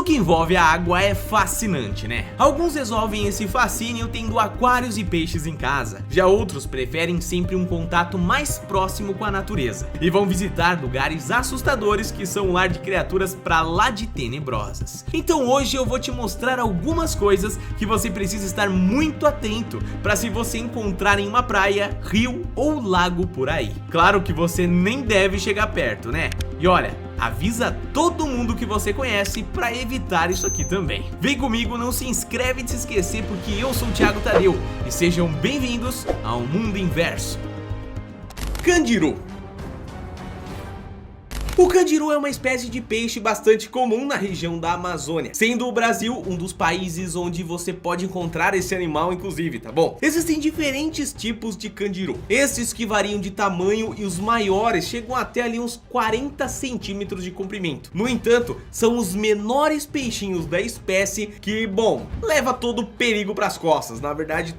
que envolve a água é fascinante, né? Alguns resolvem esse fascínio tendo aquários e peixes em casa, já outros preferem sempre um contato mais próximo com a natureza e vão visitar lugares assustadores que são lar de criaturas pra lá de tenebrosas. Então hoje eu vou te mostrar algumas coisas que você precisa estar muito atento para se você encontrar em uma praia, rio ou lago por aí. Claro que você nem deve chegar perto, né? E olha, avisa todo mundo que você conhece para evitar isso aqui também. Vem comigo, não se inscreve de se esquecer porque eu sou o Thiago Tadeu e sejam bem-vindos ao Mundo Inverso. Candiru. O candiru é uma espécie de peixe bastante comum na região da Amazônia, sendo o Brasil um dos países onde você pode encontrar esse animal inclusive, tá bom? Existem diferentes tipos de candiru, esses que variam de tamanho e os maiores chegam até ali uns 40 centímetros de comprimento. No entanto, são os menores peixinhos da espécie que, bom, leva todo o perigo pras costas, na verdade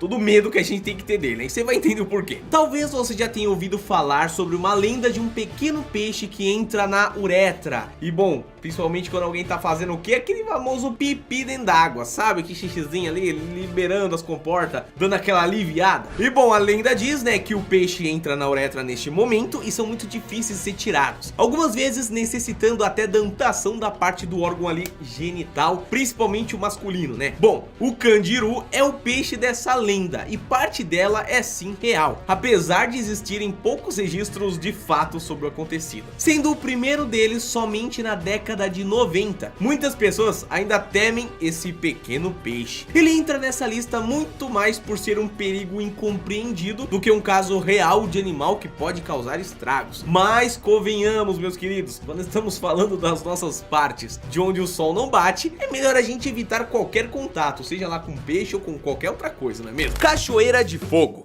todo o medo que a gente tem que ter dele, né? E você vai entender o porquê. Talvez você já tenha ouvido falar sobre uma lenda de um pequeno peixe que entra na uretra. E bom, principalmente quando alguém tá fazendo o que? Aquele famoso pipi dentro d'água, sabe? Que xixizinho ali, liberando as comportas, dando aquela aliviada. E bom, a lenda diz, né, que o peixe entra na uretra neste momento e são muito difíceis de ser tirados. Algumas vezes necessitando até da amputação da parte do órgão ali genital, principalmente o masculino, né? Bom, o candiru é o peixe dessa lenda e parte dela é sim real, apesar de existirem poucos registros de fato sobre o acontecido, sendo o primeiro deles somente na década de 90. Muitas pessoas ainda temem esse pequeno peixe. Ele entra nessa lista muito mais por ser um perigo incompreendido do que um caso real de animal que pode causar estragos. Mas convenhamos, meus queridos, quando estamos falando das nossas partes de onde o sol não bate, é melhor a gente evitar qualquer contato, seja lá com peixe ou com qualquer outra coisa, não é mesmo? Cachoeira de fogo.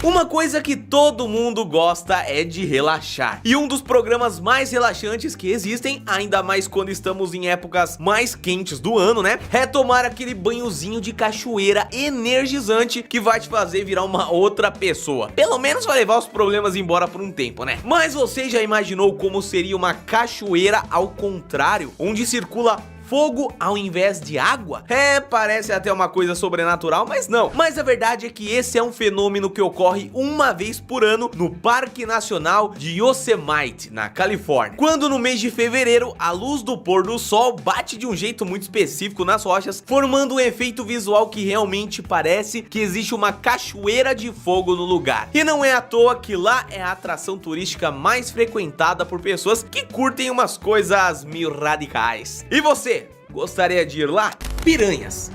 Uma coisa que todo mundo gosta é de relaxar. E um dos programas mais relaxantes que existem, ainda mais quando estamos em épocas mais quentes do ano, né? É tomar aquele banhozinho de cachoeira energizante que vai te fazer virar uma outra pessoa. Pelo menos vai levar os problemas embora por um tempo, né? Mas você já imaginou como seria uma cachoeira ao contrário, onde circula fogo ao invés de água? É, parece até uma coisa sobrenatural, mas não. Mas a verdade é que esse é um fenômeno que ocorre uma vez por ano no Parque Nacional de Yosemite, na Califórnia. Quando no mês de fevereiro, a luz do pôr do sol bate de um jeito muito específico nas rochas, formando um efeito visual que realmente parece que existe uma cachoeira de fogo no lugar. E não é à toa que lá é a atração turística mais frequentada por pessoas que curtem umas coisas meio radicais. E você? Gostaria de ir lá? Piranhas.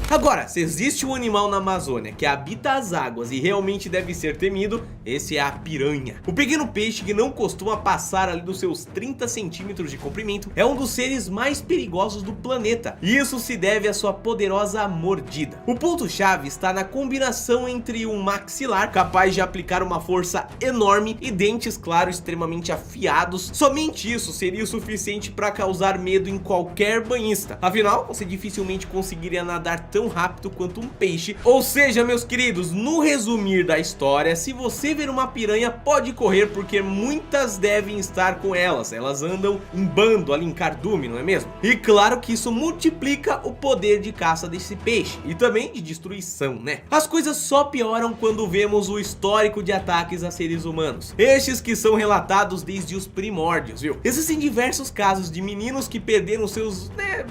Agora, se existe um animal na Amazônia que habita as águas e realmente deve ser temido, esse é a piranha. O pequeno peixe que não costuma passar ali dos seus 30 centímetros de comprimento é um dos seres mais perigosos do planeta. E isso se deve à sua poderosa mordida. O ponto-chave está na combinação entre um maxilar capaz de aplicar uma força enorme e dentes, claro, extremamente afiados. Somente isso seria o suficiente para causar medo em qualquer banhista. Afinal, você dificilmente conseguiria nadar tão rápido quanto um peixe. Ou seja, meus queridos, no resumir da história, se você ver uma piranha, pode correr porque muitas devem estar com elas. Elas andam em bando ali em cardume, não é mesmo? E claro que isso multiplica o poder de caça desse peixe e também de destruição, né? As coisas só pioram quando vemos o histórico de ataques a seres humanos, estes que são relatados desde os primórdios, viu? Existem diversos casos de meninos que perderam seus, né,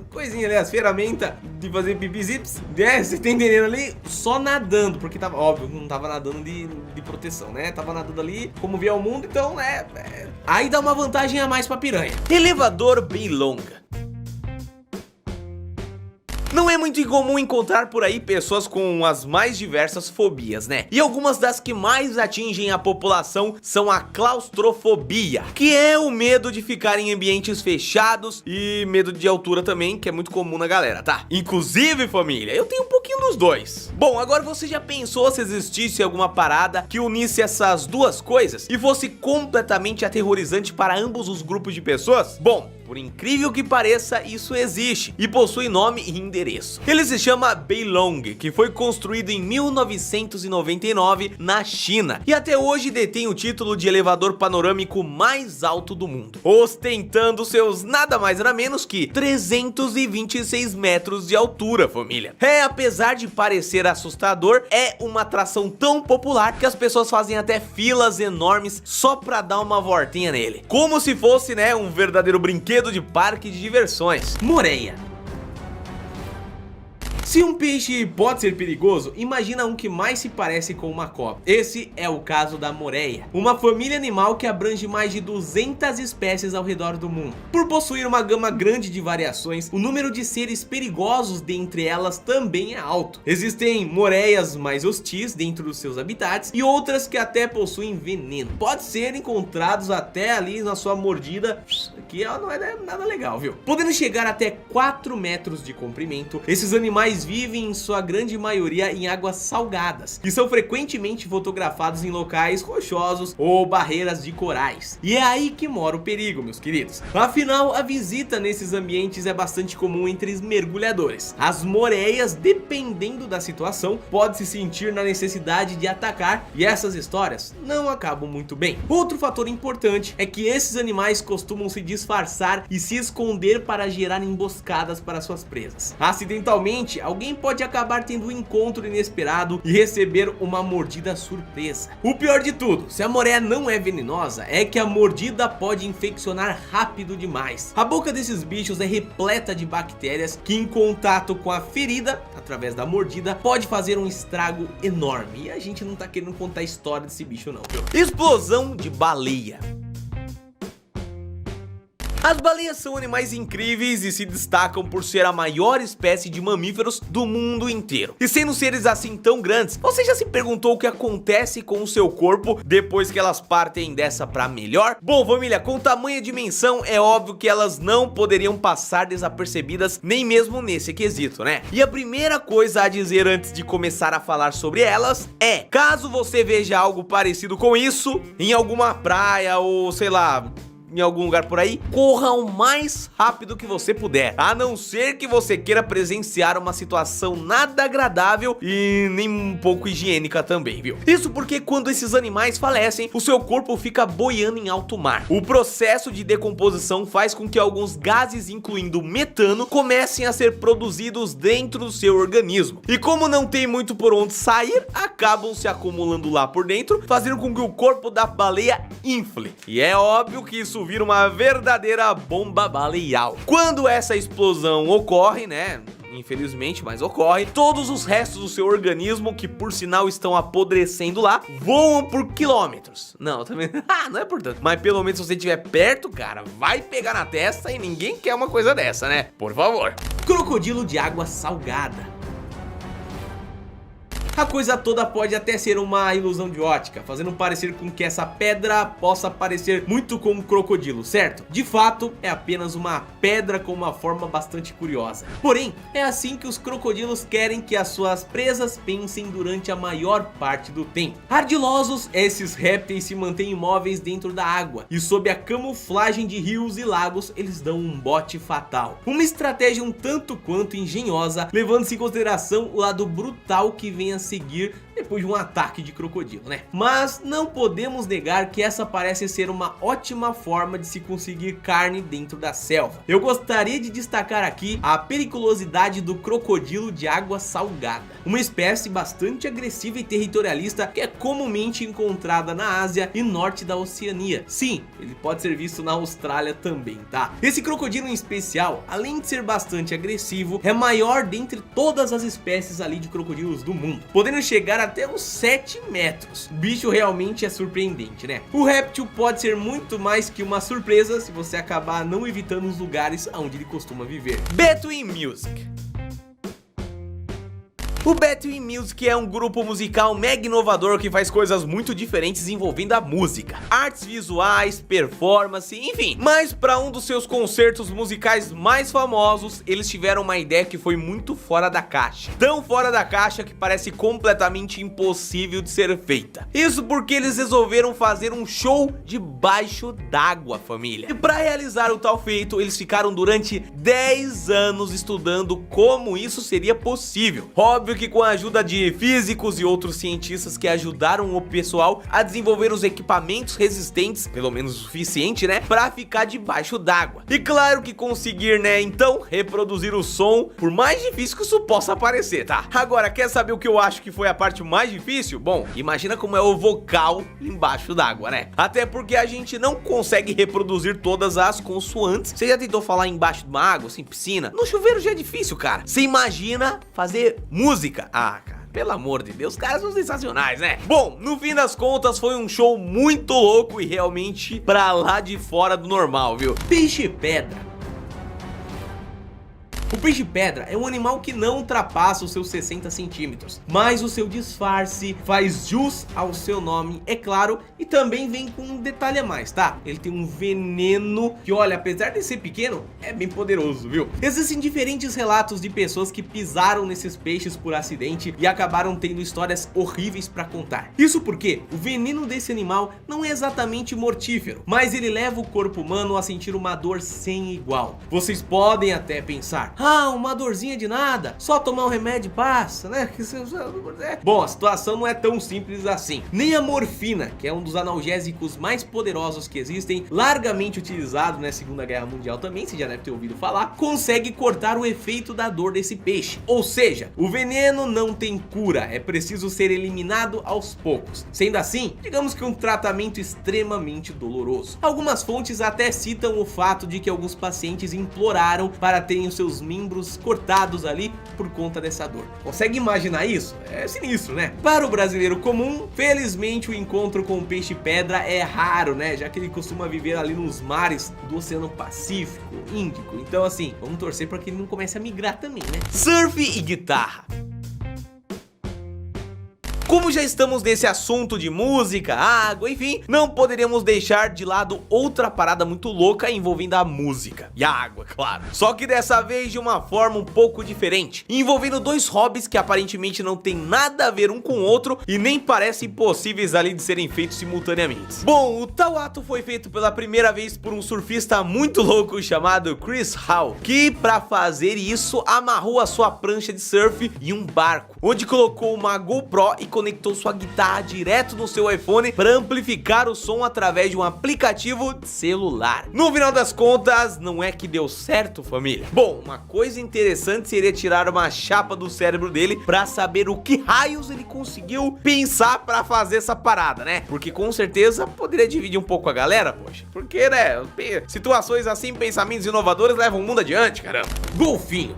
coisinha ali, as ferramentas de fazer pipi zips, você tá entendendo ali? Só nadando, porque tava, óbvio, não tava nadando de proteção, né? Tava nadando ali como via o mundo, então, né? Aí dá uma vantagem a mais pra piranha. Elevador bem longa. Não é muito incomum encontrar por aí pessoas com as mais diversas fobias, né? E algumas das que mais atingem a população são a claustrofobia, que é o medo de ficar em ambientes fechados, e medo de altura também, que é muito comum na galera, tá? Inclusive, família, eu tenho um pouquinho dos dois. Bom, agora você já pensou se existisse alguma parada que unisse essas duas coisas e fosse completamente aterrorizante para ambos os grupos de pessoas? Bom, por incrível que pareça, isso existe e possui nome e endereço. Ele se chama Beilong, que foi construído em 1999 na China e até hoje detém o título de elevador panorâmico mais alto do mundo, ostentando seus nada mais nada menos que 326 metros de altura, família. Apesar de parecer assustador, é uma atração tão popular que as pessoas fazem até filas enormes só pra dar uma voltinha nele, como se fosse, né, um verdadeiro brinquedo de parque de diversões. Moreia. Se um peixe pode ser perigoso, imagina um que mais se parece com uma cobra. Esse é o caso da moreia, uma família animal que abrange mais de 200 espécies ao redor do mundo. Por possuir uma gama grande de variações, o número de seres perigosos dentre elas também é alto. Existem moreias mais hostis dentro dos seus habitats e outras que até possuem veneno. Pode ser encontrados até ali na sua mordida, que não é nada legal, viu? Podendo chegar até 4 metros de comprimento, esses animais vivem em sua grande maioria em águas salgadas e são frequentemente fotografados em locais rochosos ou barreiras de corais. E é aí que mora o perigo, meus queridos. Afinal, a visita nesses ambientes é bastante comum entre os mergulhadores. As moreias, dependendo da situação, pode se sentir na necessidade de atacar e essas histórias não acabam muito bem. Outro fator importante é que esses animais costumam se disfarçar e se esconder para gerar emboscadas para suas presas. Acidentalmente, alguém pode acabar tendo um encontro inesperado e receber uma mordida surpresa. O pior de tudo, se a moreia não é venenosa, é que a mordida pode infeccionar rápido demais. A boca desses bichos é repleta de bactérias que, em contato com a ferida, através da mordida, pode fazer um estrago enorme. E a gente não tá querendo contar a história desse bicho não, viu? Explosão de baleia. As baleias são animais incríveis e se destacam por ser a maior espécie de mamíferos do mundo inteiro. E sendo seres assim tão grandes, você já se perguntou o que acontece com o seu corpo depois que elas partem dessa pra melhor? Bom, família, com tamanha dimensão, é óbvio que elas não poderiam passar desapercebidas nem mesmo nesse quesito, né? E a primeira coisa a dizer antes de começar a falar sobre elas é: caso você veja algo parecido com isso em alguma praia ou sei lá, em algum lugar por aí, corra o mais rápido que você puder, a não ser que você queira presenciar uma situação nada agradável e nem um pouco higiênica também, viu? Isso porque quando esses animais falecem, o seu corpo fica boiando em alto mar. O processo de decomposição faz com que alguns gases, incluindo metano, comecem a ser produzidos dentro do seu organismo. E como não tem muito por onde sair, acabam se acumulando lá por dentro, fazendo com que o corpo da baleia infle. E é óbvio que isso vira uma verdadeira bomba baleal. Quando essa explosão ocorre, né? Infelizmente, mas ocorre, todos os restos do seu organismo, que por sinal estão apodrecendo lá, voam por quilômetros. Não, também não é por tanto, mas pelo menos se você estiver perto, cara, vai pegar na testa e ninguém quer uma coisa dessa, né? Por favor. Crocodilo de água salgada. A coisa toda pode até ser uma ilusão de ótica, fazendo parecer com que essa pedra possa parecer muito com um crocodilo, certo? De fato, é apenas uma pedra com uma forma bastante curiosa. Porém, é assim que os crocodilos querem que as suas presas pensem durante a maior parte do tempo. Ardilosos, esses répteis se mantêm imóveis dentro da água e sob a camuflagem de rios e lagos, eles dão um bote fatal. Uma estratégia um tanto quanto engenhosa, levando-se em consideração o lado brutal que vem a seguir depois de um ataque de crocodilo, né? Mas não podemos negar que essa parece ser uma ótima forma de se conseguir carne dentro da selva. Eu gostaria de destacar aqui a periculosidade do crocodilo de água salgada, uma espécie bastante agressiva e territorialista que é comumente encontrada na Ásia e norte da Oceania. Sim, ele pode ser visto na Austrália também, tá? Esse crocodilo em especial, além de ser bastante agressivo, é maior dentre todas as espécies ali de crocodilos do mundo, podendo chegar até uns 7 metros. O bicho realmente é surpreendente, né? O réptil pode ser muito mais que uma surpresa se você acabar não evitando os lugares onde ele costuma viver. Between Music. O Between Music é um grupo musical mega inovador que faz coisas muito diferentes envolvendo a música, artes visuais, performance, enfim. Mas para um dos seus concertos musicais mais famosos, eles tiveram uma ideia que foi muito fora da caixa. Tão fora da caixa que parece completamente impossível de ser feita. Isso porque eles resolveram fazer um show debaixo d'água, família. E para realizar o tal feito, eles ficaram durante 10 anos estudando como isso seria possível. Óbvio que com a ajuda de físicos e outros cientistas que ajudaram o pessoal a desenvolver os equipamentos resistentes, pelo menos o suficiente, né, para ficar debaixo d'água. E claro que conseguir, né, então, reproduzir o som, por mais difícil que isso possa parecer, tá? Agora, quer saber o que eu acho que foi a parte mais difícil? Bom, imagina como é o vocal embaixo d'água, né? Até porque a gente não consegue reproduzir todas as consoantes. Você já tentou falar embaixo de uma água, assim, piscina? No chuveiro já é difícil, cara. Você imagina fazer música? Ah, cara, pelo amor de Deus, os caras são sensacionais, né? Bom, no fim das contas foi um show muito louco e realmente pra lá de fora do normal, viu? Peixe-pedra. O peixe-pedra é um animal que não ultrapassa os seus 60 centímetros, mas o seu disfarce faz jus ao seu nome, é claro, e também vem com um detalhe a mais, tá? Ele tem um veneno que, olha, apesar de ser pequeno, é bem poderoso, viu? Existem diferentes relatos de pessoas que pisaram nesses peixes por acidente e acabaram tendo histórias horríveis pra contar. Isso porque o veneno desse animal não é exatamente mortífero, mas ele leva o corpo humano a sentir uma dor sem igual. Vocês podem até pensar: ah, uma dorzinha de nada, só tomar um remédio e passa, né? Bom, a situação não é tão simples assim. Nem a morfina, que é um dos analgésicos mais poderosos que existem, largamente utilizado na Segunda Guerra Mundial também, você já deve ter ouvido falar, consegue cortar o efeito da dor desse peixe. Ou seja, o veneno não tem cura, é preciso ser eliminado aos poucos. Sendo assim, digamos que um tratamento extremamente doloroso. Algumas fontes até citam o fato de que alguns pacientes imploraram para terem os seus membros cortados ali por conta dessa dor. Consegue imaginar isso? É sinistro, né? Para o brasileiro comum, felizmente o encontro com o peixe-pedra é raro, né? Já que ele costuma viver ali nos mares do Oceano Pacífico, Índico. Então assim, vamos torcer para que ele não comece a migrar também, né? Surf e guitarra. Como já estamos nesse assunto de música, água, enfim, não poderíamos deixar de lado outra parada muito louca envolvendo a música e a água, claro. Só que dessa vez de uma forma um pouco diferente, envolvendo dois hobbies que aparentemente não tem nada a ver um com o outro e nem parecem possíveis ali de serem feitos simultaneamente. Bom, o tal ato foi feito pela primeira vez por um surfista muito louco chamado Chris Hall, que para fazer isso amarrou a sua prancha de surf em um barco, onde colocou uma GoPro e conectou sua guitarra direto no seu iPhone para amplificar o som através de um aplicativo de celular. No final das contas, não é que deu certo, família? Bom, uma coisa interessante seria tirar uma chapa do cérebro dele para saber o que raios ele conseguiu pensar para fazer essa parada, né? Porque com certeza poderia dividir um pouco a galera, poxa. Porque, né, situações assim, pensamentos inovadores levam o mundo adiante, caramba. Golfinho.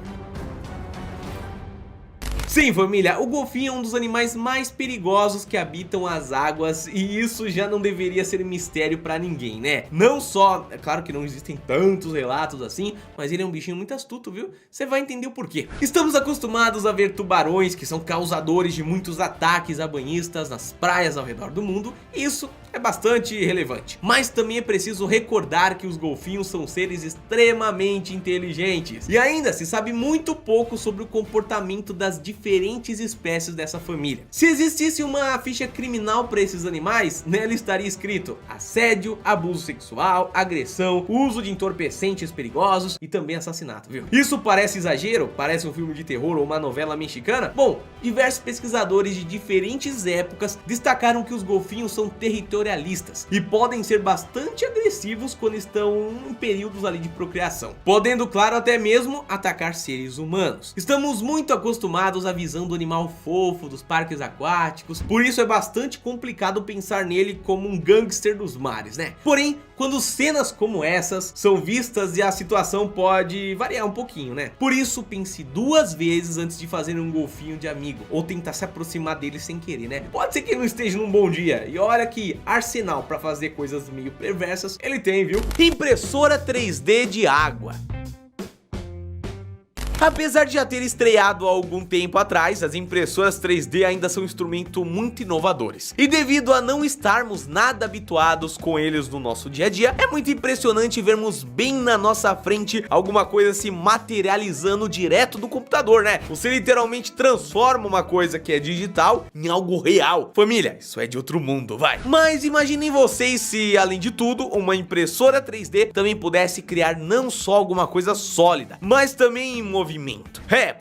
Sim, família, o golfinho é um dos animais mais perigosos que habitam as águas e isso já não deveria ser mistério pra ninguém, né? Não só, é claro que não existem tantos relatos assim, mas ele é um bichinho muito astuto, viu? Você vai entender o porquê. Estamos acostumados a ver tubarões que são causadores de muitos ataques a banhistas nas praias ao redor do mundo, e isso é bastante relevante. Mas também é preciso recordar que os golfinhos são seres extremamente inteligentes e ainda se sabe muito pouco sobre o comportamento das diferentes espécies dessa família. Se existisse uma ficha criminal para esses animais, nela estaria escrito assédio, abuso sexual, agressão, uso de entorpecentes perigosos e também assassinato, viu? Isso parece exagero? Parece um filme de terror ou uma novela mexicana? Bom, diversos pesquisadores de diferentes épocas destacaram que os golfinhos são territorialistas e podem ser bastante agressivos quando estão em períodos ali de procriação, podendo, claro, até mesmo atacar seres humanos. Estamos muito acostumados à visão do animal fofo dos parques aquáticos, por isso é bastante complicado pensar nele como um gangster dos mares, né? Porém, quando cenas como essas são vistas, e a situação pode variar um pouquinho, né? Por isso, pense duas vezes antes de fazer um golfinho de amigo ou tentar se aproximar dele sem querer, né? Pode ser que ele não esteja num bom dia, e olha que arsenal pra fazer coisas meio perversas ele tem, viu? Impressora 3D de água. Apesar de já ter estreado há algum tempo atrás, as impressoras 3D ainda são um instrumento muito inovadores. E devido a não estarmos nada habituados com eles no nosso dia a dia, é muito impressionante vermos bem na nossa frente alguma coisa se materializando direto do computador, né? Você literalmente transforma uma coisa que é digital em algo real. Família, isso é de outro mundo, vai. Mas imaginem vocês se, além de tudo, uma impressora 3D também pudesse criar não só alguma coisa sólida, mas também em movimento.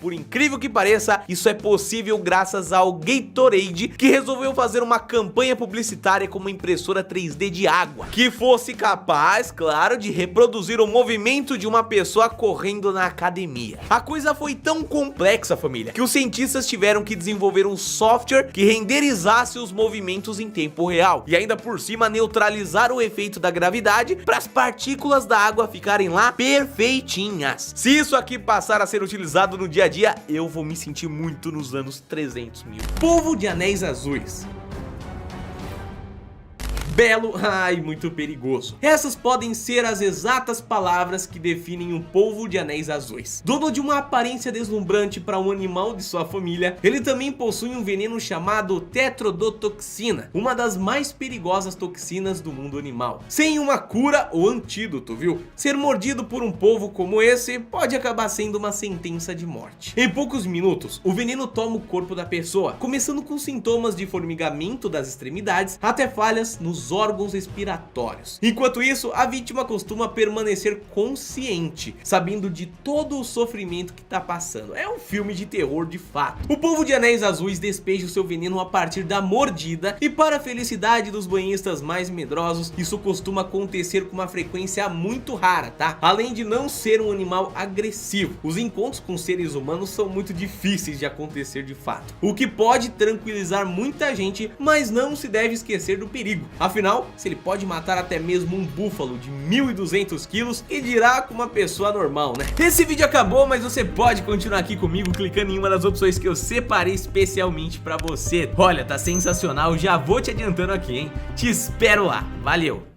Por incrível que pareça, isso é possível graças ao Gatorade, que resolveu fazer uma campanha publicitária com uma impressora 3D de água, que fosse capaz, claro, de reproduzir o movimento de uma pessoa correndo na academia. A coisa foi tão complexa, família, que os cientistas tiveram que desenvolver um software que renderizasse os movimentos em tempo real, e ainda por cima neutralizar o efeito da gravidade para as partículas da água ficarem lá perfeitinhas. Se isso aqui passar a ser utilizado no dia a dia, eu vou me sentir muito nos anos 300 mil. Polvo de anéis azuis. Belo, muito perigoso. Essas podem ser as exatas palavras que definem um polvo de anéis azuis. Dono de uma aparência deslumbrante para um animal de sua família, ele também possui um veneno chamado tetrodotoxina, uma das mais perigosas toxinas do mundo animal. Sem uma cura ou antídoto, viu? Ser mordido por um polvo como esse pode acabar sendo uma sentença de morte. Em poucos minutos, o veneno toma o corpo da pessoa, começando com sintomas de formigamento das extremidades até falhas nos órgãos respiratórios. Enquanto isso, a vítima costuma permanecer consciente, sabendo de todo o sofrimento que tá passando. É um filme de terror de fato. O polvo de anéis azuis despeja o seu veneno a partir da mordida, e para a felicidade dos banhistas mais medrosos, isso costuma acontecer com uma frequência muito rara, tá? Além de não ser um animal agressivo, os encontros com seres humanos são muito difíceis de acontecer de fato, o que pode tranquilizar muita gente, mas não se deve esquecer do perigo. Afinal, se ele pode matar até mesmo um búfalo de 1.200 quilos, que dirá com uma pessoa normal, né? Esse vídeo acabou, mas você pode continuar aqui comigo clicando em uma das opções que eu separei especialmente pra você. Olha, tá sensacional, já vou te adiantando aqui, hein? Te espero lá, valeu!